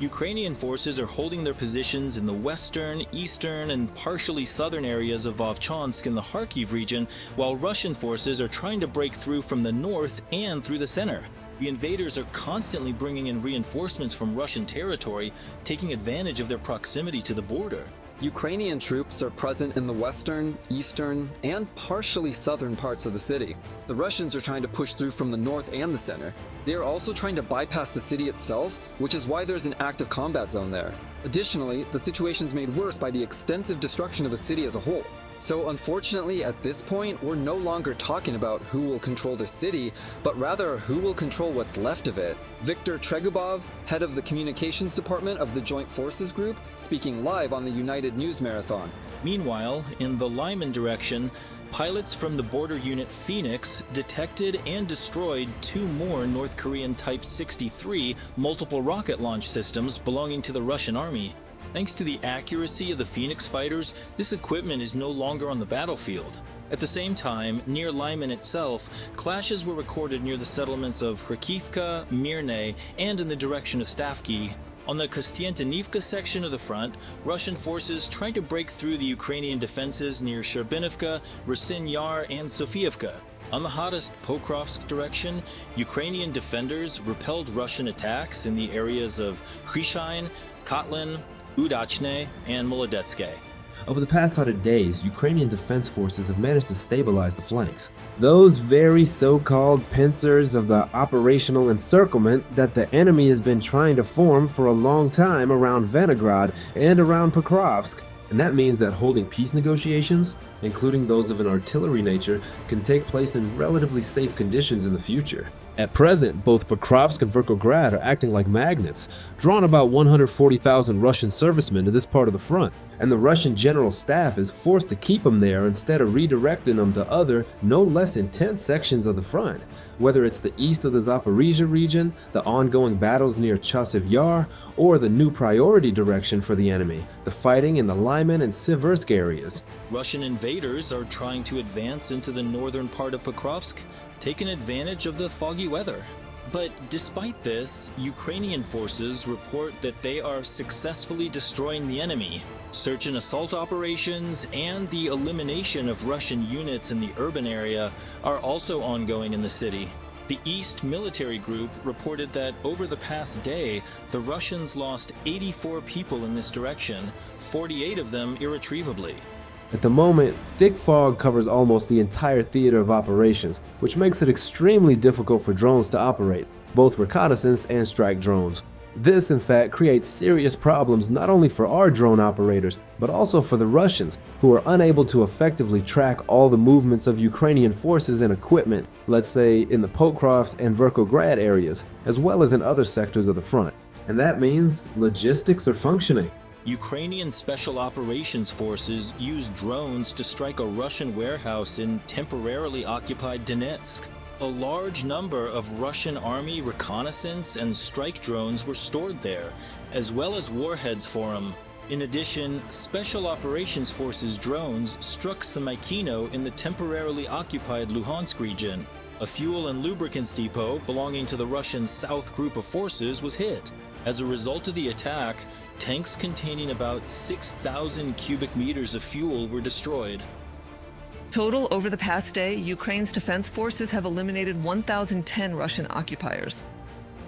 Ukrainian forces are holding their positions in the western, eastern, and partially southern areas of Vovchansk in the Kharkiv region, while Russian forces are trying to break through from the north and through the center. The invaders are constantly bringing in reinforcements from Russian territory, taking advantage of their proximity to the border. Ukrainian troops are present in the western, eastern, and partially southern parts of the city. The Russians are trying to push through from the north and the center. They are also trying to bypass the city itself, which is why there's an active combat zone there. Additionally, the situation is made worse by the extensive destruction of the city as a whole. So unfortunately, at this point, we're no longer talking about who will control the city, but rather who will control what's left of it. Viktor Tregubov, head of the communications department of the Joint Forces Group, speaking live on the United News Marathon. Meanwhile, in the Lyman direction, pilots from the border unit Phoenix detected and destroyed 2 more North Korean Type 63 multiple rocket launch systems belonging to the Russian army. Thanks to the accuracy of the Phoenix fighters, this equipment is no longer on the battlefield. At the same time, near Lyman itself, clashes were recorded near the settlements of Kharkivka, Mirne, and in the direction of Stavki. On the Kostiantynivka section of the front, Russian forces tried to break through the Ukrainian defenses near Sherbinivka, Rusin Yar, and Sofievka. On the hottest Pokrovsk direction, Ukrainian defenders repelled Russian attacks in the areas of Khrishain, Kotlin, Udachne, and Molodetske. Over the past 100 days, Ukrainian defense forces have managed to stabilize the flanks. Those very so-called pincers of the operational encirclement that the enemy has been trying to form for a long time around Venograd and around Pokrovsk. And that means that holding peace negotiations, including those of an artillery nature, can take place in relatively safe conditions in the future. At present, both Pokrovsk and Volgograd are acting like magnets, drawing about 140,000 Russian servicemen to this part of the front, and the Russian general staff is forced to keep them there instead of redirecting them to other, no less intense sections of the front, whether it's the east of the Zaporizhia region, the ongoing battles near Chasiv Yar, or the new priority direction for the enemy, the fighting in the Lyman and Siversk areas. Russian invaders are trying to advance into the northern part of Pokrovsk, taking advantage of the foggy weather. But despite this, Ukrainian forces report that they are successfully destroying the enemy. Search and assault operations and the elimination of Russian units in the urban area are also ongoing in the city. The East Military Group reported that over the past day, the Russians lost 84 people in this direction, 48 of them irretrievably. At the moment, thick fog covers almost the entire theater of operations, which makes it extremely difficult for drones to operate, both reconnaissance and strike drones. This, in fact, creates serious problems not only for our drone operators, but also for the Russians, who are unable to effectively track all the movements of Ukrainian forces and equipment, let's say in the Pokrovsk and Volgograd areas, as well as in other sectors of the front. And that means logistics are functioning. Ukrainian Special Operations Forces used drones to strike a Russian warehouse in temporarily occupied Donetsk. A large number of Russian army reconnaissance and strike drones were stored there, as well as warheads for them. In addition, Special Operations Forces drones struck Samaykino in the temporarily occupied Luhansk region. A fuel and lubricants depot belonging to the Russian South Group of Forces was hit. As a result of the attack, tanks containing about 6,000 cubic meters of fuel were destroyed. Total over the past day, Ukraine's defense forces have eliminated 1,010 Russian occupiers.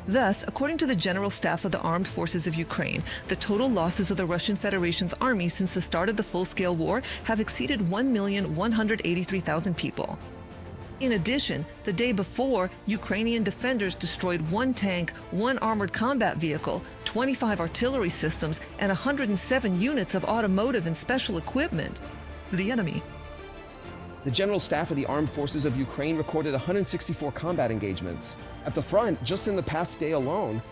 Thus, according to the General Staff of the Armed Forces of Ukraine, the total losses of the Russian Federation's army since the start of the full-scale war have exceeded 1,183,000 people. In addition, the day before, Ukrainian defenders destroyed 1 tank, 1 armored combat vehicle, 25 artillery systems, and 107 units of automotive and special equipment for the enemy. The General Staff of the Armed Forces of Ukraine recorded 164 combat engagements. At the front, just in the past day alone,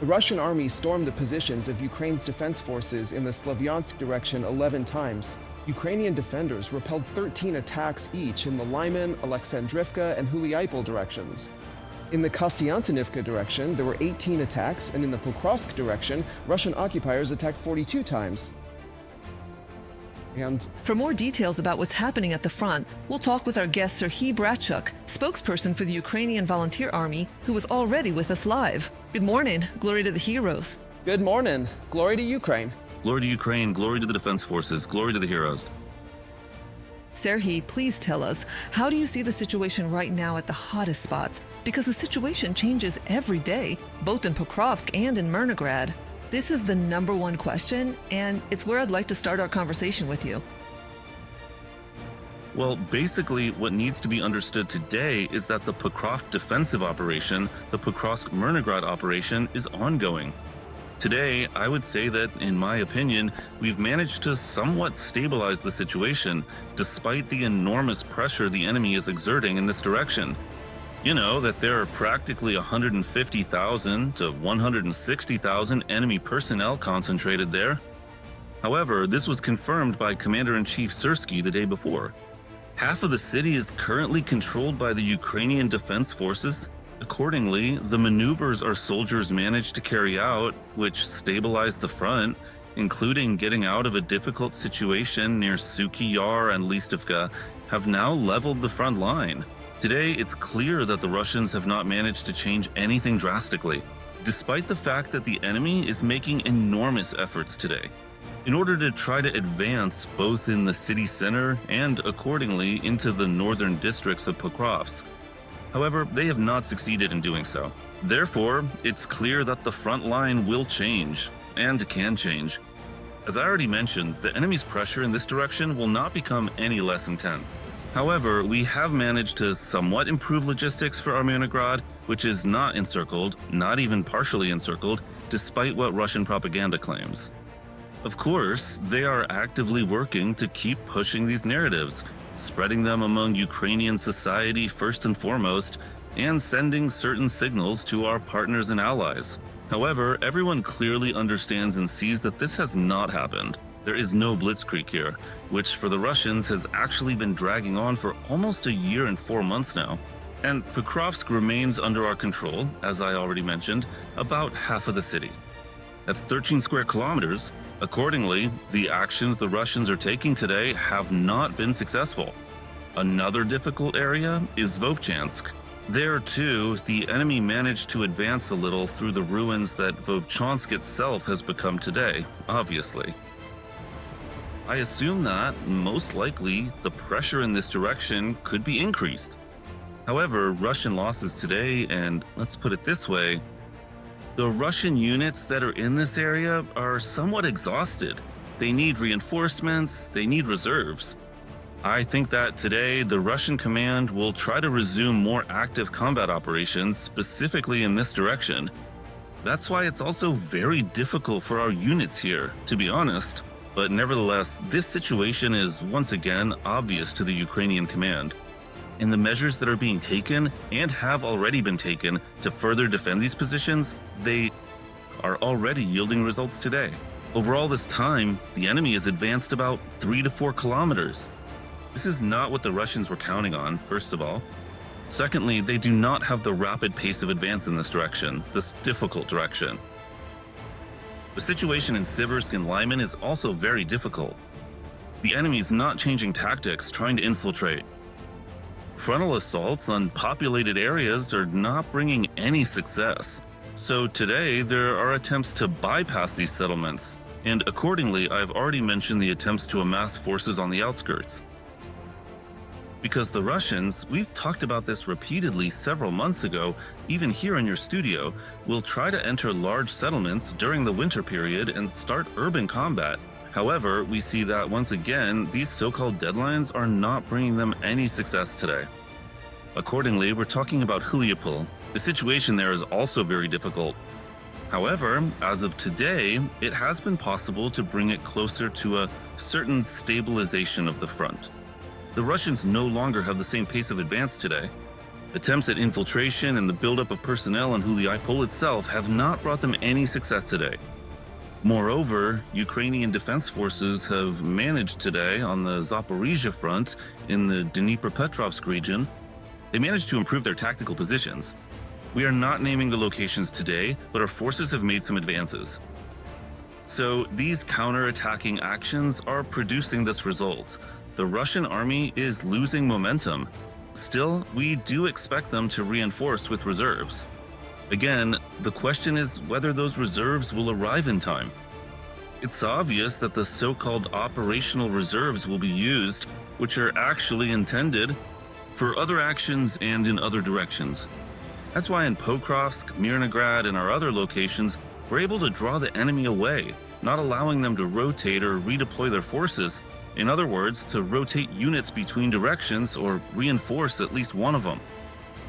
the Russian army stormed the positions of Ukraine's defense forces in the Slavyansk direction 11 times. Ukrainian defenders repelled 13 attacks each in the Lyman, Alexandrivka, and Huliaipol directions. In the Kostiantynivka direction, there were 18 attacks, and in the Pokrovsk direction, Russian occupiers attacked 42 times. And for more details about what's happening at the front, we'll talk with our guest Serhiy Bratchuk, spokesperson for the Ukrainian Volunteer Army, who was already with us live. Good morning. Glory to the heroes. Good morning. Glory to Ukraine. Glory to Ukraine, glory to the defense forces, glory to the heroes. Serhiy, please tell us, how do you see the situation right now at the hottest spots? Because the situation changes every day, both in Pokrovsk and in Myrnograd. This is the number one question, and it's where I'd like to start our conversation with you. Well, basically, what needs to be understood today is that the Pokrovsk defensive operation, the Pokrovsk-Myrnograd operation, is ongoing. Today, I would say that, in my opinion, we've managed to somewhat stabilize the situation, despite the enormous pressure the enemy is exerting in this direction. You know, that there are practically 150,000 to 160,000 enemy personnel concentrated there. However, this was confirmed by Commander-in-Chief Syrsky the day before. Half of the city is currently controlled by the Ukrainian Defense Forces. Accordingly, the maneuvers our soldiers managed to carry out, which stabilized the front, including getting out of a difficult situation near Suky Yar and Listovka, have now leveled the front line. Today, it's clear that the Russians have not managed to change anything drastically, despite the fact that the enemy is making enormous efforts today in order to try to advance both in the city center and, accordingly, into the northern districts of Pokrovsk. However, they have not succeeded in doing so. Therefore, it's clear that the front line will change, and can change. As I already mentioned, the enemy's pressure in this direction will not become any less intense. However, we have managed to somewhat improve logistics for Myrnograd, which is not encircled, not even partially encircled, despite what Russian propaganda claims. Of course, they are actively working to keep pushing these narratives, spreading them among Ukrainian society first and foremost, and sending certain signals to our partners and allies. However, everyone clearly understands and sees that this has not happened. There is no blitzkrieg here, which for the Russians has actually been dragging on for almost a year and 4 months now. And Pokrovsk remains under our control, as I already mentioned, about half of the city. That's 13 square kilometers. Accordingly, the actions the Russians are taking today have not been successful. Another difficult area is Vovchansk. There too, the enemy managed to advance a little through the ruins that Vovchansk itself has become today, obviously. I assume that, most likely, the pressure in this direction could be increased. However, Russian losses today, and let's put it this way, the Russian units that are in this area are somewhat exhausted. They need reinforcements, they need reserves. I think that today the Russian command will try to resume more active combat operations, specifically in this direction. That's why it's also very difficult for our units here, to be honest. But nevertheless, this situation is once again obvious to the Ukrainian command. And the measures that are being taken and have already been taken to further defend these positions, they are already yielding results today. Over all this time, the enemy has advanced about 3 to 4 kilometers. This is not what the Russians were counting on, first of all. Secondly, they do not have the rapid pace of advance in this direction, this difficult direction. The situation in Siversk and Lyman is also very difficult. The enemy is not changing tactics, trying to infiltrate. Frontal assaults on populated areas are not bringing any success. So today, there are attempts to bypass these settlements, and accordingly, I've already mentioned the attempts to amass forces on the outskirts. Because the Russians, we've talked about this repeatedly several months ago, even here in your studio, will try to enter large settlements during the winter period and start urban combat. However, we see that once again, these so-called deadlines are not bringing them any success today. Accordingly, we're talking about Huliapol. The situation there is also very difficult. However, as of today, it has been possible to bring it closer to a certain stabilization of the front. The Russians no longer have the same pace of advance today. Attempts at infiltration and the buildup of personnel on Huliapol itself have not brought them any success today. Moreover, Ukrainian defense forces have managed today on the Zaporizhia front in the Dnipropetrovsk region. They managed to improve their tactical positions. We are not naming the locations today, but our forces have made some advances. So these counter-attacking actions are producing this result. The Russian army is losing momentum. Still, we do expect them to reinforce with reserves. Again, the question is whether those reserves will arrive in time. It's obvious that the so-called operational reserves will be used, which are actually intended for other actions and in other directions. That's why in Pokrovsk, Mirnograd, and our other locations, we're able to draw the enemy away, not allowing them to rotate or redeploy their forces. In other words, to rotate units between directions or reinforce at least one of them.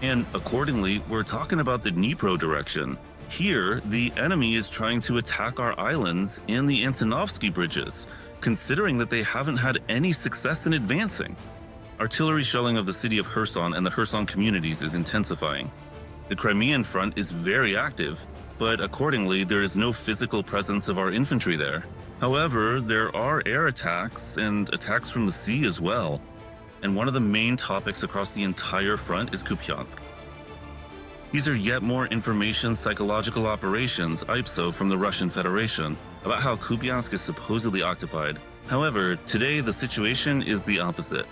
And accordingly, we're talking about the Dnipro direction. Here, the enemy is trying to attack our islands and the Antonovsky bridges, considering that they haven't had any success in advancing. Artillery shelling of the city of Kherson and the Kherson communities is intensifying. The Crimean front is very active, but accordingly, there is no physical presence of our infantry there. However, there are air attacks and attacks from the sea as well. And one of the main topics across the entire front is Kupiansk. These are yet more information psychological operations, IPSO, from the Russian Federation, about how Kupiansk is supposedly occupied. However, today the situation is the opposite.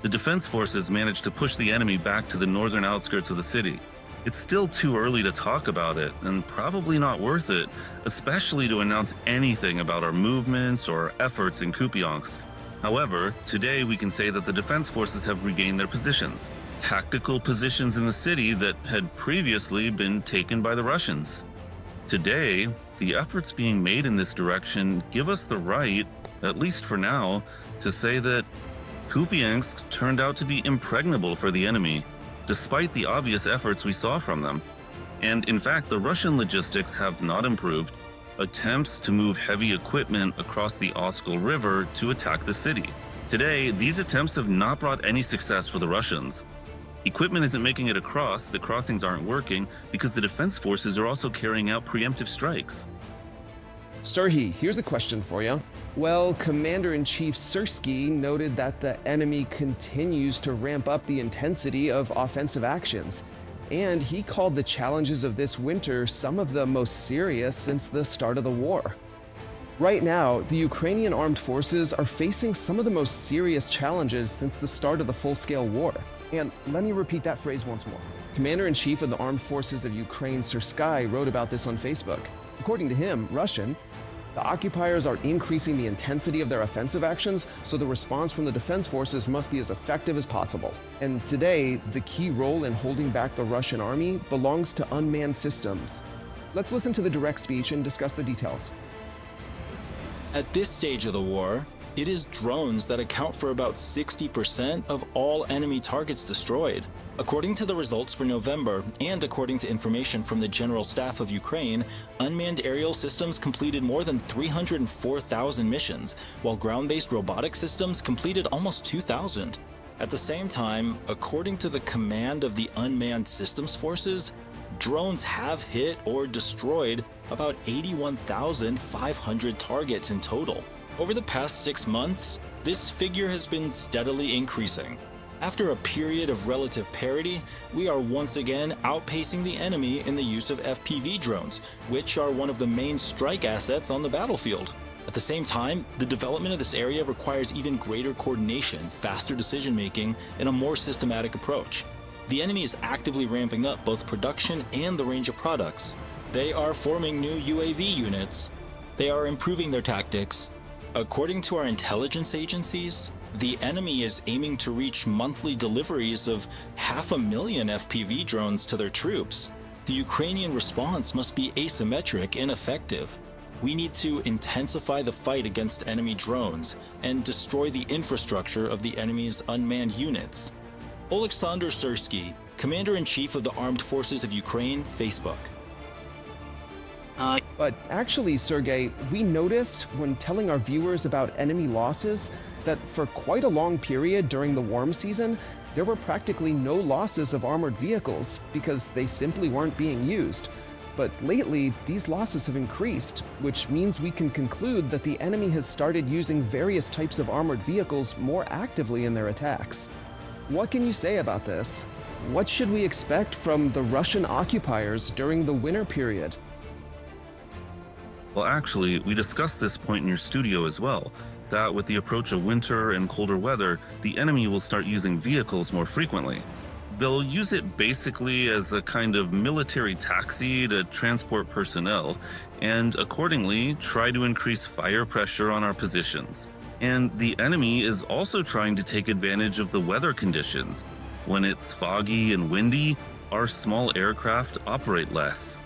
The defense forces managed to push the enemy back to the northern outskirts of the city. It's still too early to talk about it, and probably not worth it, especially to announce anything about our movements or efforts in Kupiansk. However, today we can say that the defense forces have regained their positions, tactical positions in the city that had previously been taken by the Russians. Today, the efforts being made in this direction give us the right, at least for now, to say that Kupiansk turned out to be impregnable for the enemy, despite the obvious efforts we saw from them. And in fact, the Russian logistics have not improved. Attempts to move heavy equipment across the Oskol River to attack the city. Today, these attempts have not brought any success for the Russians. Equipment isn't making it across, the crossings aren't working, because the defense forces are also carrying out preemptive strikes. Serhiy, here's a question for you. Well, Commander-in-Chief Syrskyi noted that the enemy continues to ramp up the intensity of offensive actions, and he called the challenges of this winter some of the most serious since the start of the war. Right now, the Ukrainian armed forces are facing some of the most serious challenges since the start of the full-scale war. And let me repeat that phrase once more. Commander-in-Chief of the Armed Forces of Ukraine, Syrskyi, wrote about this on Facebook. According to him, Russian, the occupiers are increasing the intensity of their offensive actions, so the response from the defense forces must be as effective as possible. And today, the key role in holding back the Russian army belongs to unmanned systems. Let's listen to the direct speech and discuss the details. At this stage of the war, it is drones that account for about 60% of all enemy targets destroyed. According to the results for November, and according to information from the General Staff of Ukraine, unmanned aerial systems completed more than 304,000 missions, while ground-based robotic systems completed almost 2,000. At the same time, according to the command of the Unmanned Systems Forces, drones have hit or destroyed about 81,500 targets in total. Over the past 6 months, this figure has been steadily increasing. After a period of relative parity, we are once again outpacing the enemy in the use of FPV drones, which are one of the main strike assets on the battlefield. At the same time, the development of this area requires even greater coordination, faster decision-making, and a more systematic approach. The enemy is actively ramping up both production and the range of products. They are forming new UAV units. They are improving their tactics. According to our intelligence agencies, the enemy is aiming to reach monthly deliveries of 500,000 FPV drones to their troops. The Ukrainian response must be asymmetric and effective. We need to intensify the fight against enemy drones and destroy the infrastructure of the enemy's unmanned units. Oleksandr Syrskyi, Commander-in-Chief of the Armed Forces of Ukraine, Facebook. But actually, Sergey, we noticed when telling our viewers about enemy losses that for quite a long period during the warm season, there were practically no losses of armored vehicles because they simply weren't being used. But lately, these losses have increased, which means we can conclude that the enemy has started using various types of armored vehicles more actively in their attacks. What can you say about this? What should we expect from the Russian occupiers during the winter period? Well, actually, we discussed this point in your studio as well, that with the approach of winter and colder weather, the enemy will start using vehicles more frequently. They'll use it basically as a kind of military taxi to transport personnel, and accordingly try to increase fire pressure on our positions. And the enemy is also trying to take advantage of the weather conditions. When it's foggy and windy, our small aircraft operate less.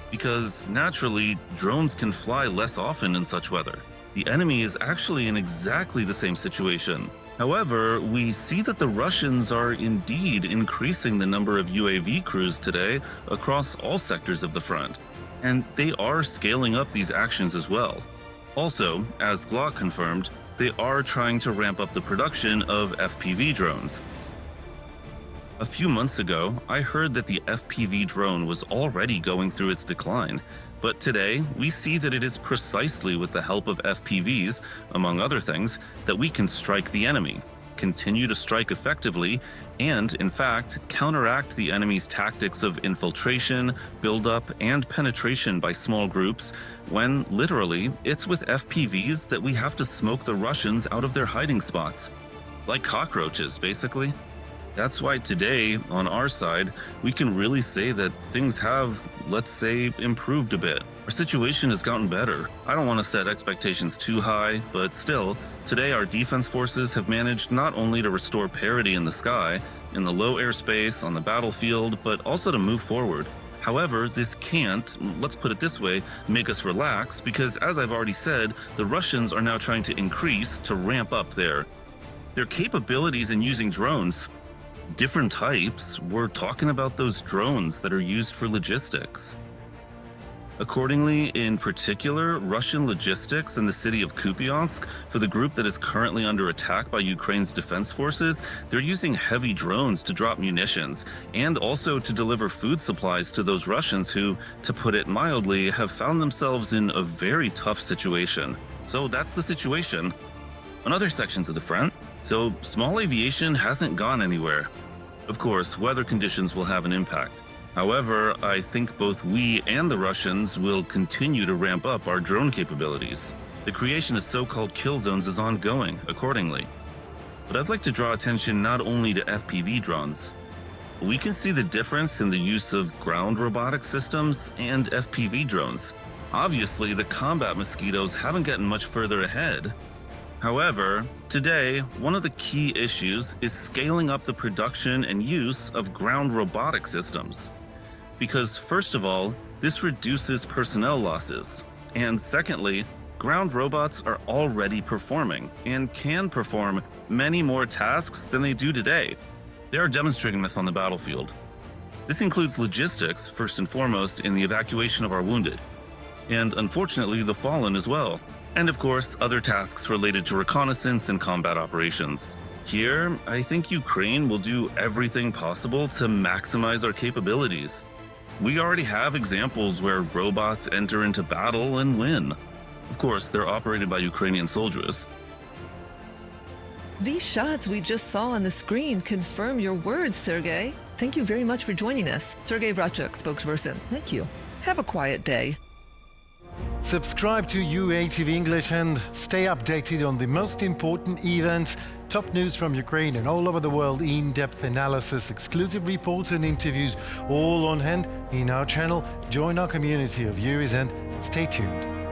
Because naturally, drones can fly less often in such weather. The enemy is actually in exactly the same situation. However, we see that the Russians are indeed increasing the number of UAV crews today across all sectors of the front, and they are scaling up these actions as well. Also, as Glock confirmed, they are trying to ramp up the production of FPV drones. A few months ago, I heard that the FPV drone was already going through its decline, but today we see that it is precisely with the help of FPVs, among other things, that we can strike the enemy, continue to strike effectively, and, in fact, counteract the enemy's tactics of infiltration, buildup, and penetration by small groups, when, literally, it's with FPVs that we have to smoke the Russians out of their hiding spots. Like cockroaches, basically. That's why today, on our side, we can really say that things have, let's say, improved a bit. Our situation has gotten better. I don't want to set expectations too high, but still, today our defense forces have managed not only to restore parity in the sky, in the low airspace, on the battlefield, but also to move forward. However, this can't, let's put it this way, make us relax, because as I've already said, the Russians are now trying to increase, to ramp up their capabilities in using drones. Different types, we're talking about those drones that are used for logistics. Accordingly, in particular, Russian logistics in the city of Kupiansk, for the group that is currently under attack by Ukraine's defense forces, they're using heavy drones to drop munitions, and also to deliver food supplies to those Russians who, to put it mildly, have found themselves in a very tough situation. So that's the situation. On other sections of the front, so small aviation hasn't gone anywhere. Of course, weather conditions will have an impact. However, I think both we and the Russians will continue to ramp up our drone capabilities. The creation of so-called kill zones is ongoing, accordingly. But I'd like to draw attention not only to FPV drones. We can see the difference in the use of ground robotic systems and FPV drones. Obviously, the combat mosquitoes haven't gotten much further ahead. However, today, one of the key issues is scaling up the production and use of ground robotic systems. Because first of all, this reduces personnel losses. And secondly, ground robots are already performing and can perform many more tasks than they do today. They are demonstrating this on the battlefield. This includes logistics, first and foremost, in the evacuation of our wounded. And unfortunately, the fallen as well. And of course, other tasks related to reconnaissance and combat operations. Here, I think Ukraine will do everything possible to maximize our capabilities. We already have examples where robots enter into battle and win. Of course, they're operated by Ukrainian soldiers. These shots we just saw on the screen confirm your words, Sergei. Thank you very much for joining us. Sergei Vrachuk, spokesperson. Thank you. Have a quiet day. Subscribe to UATV English and stay updated on the most important events, top news from Ukraine and all over the world, in-depth analysis, exclusive reports and interviews, all on hand in our channel. Join our community of viewers and stay tuned.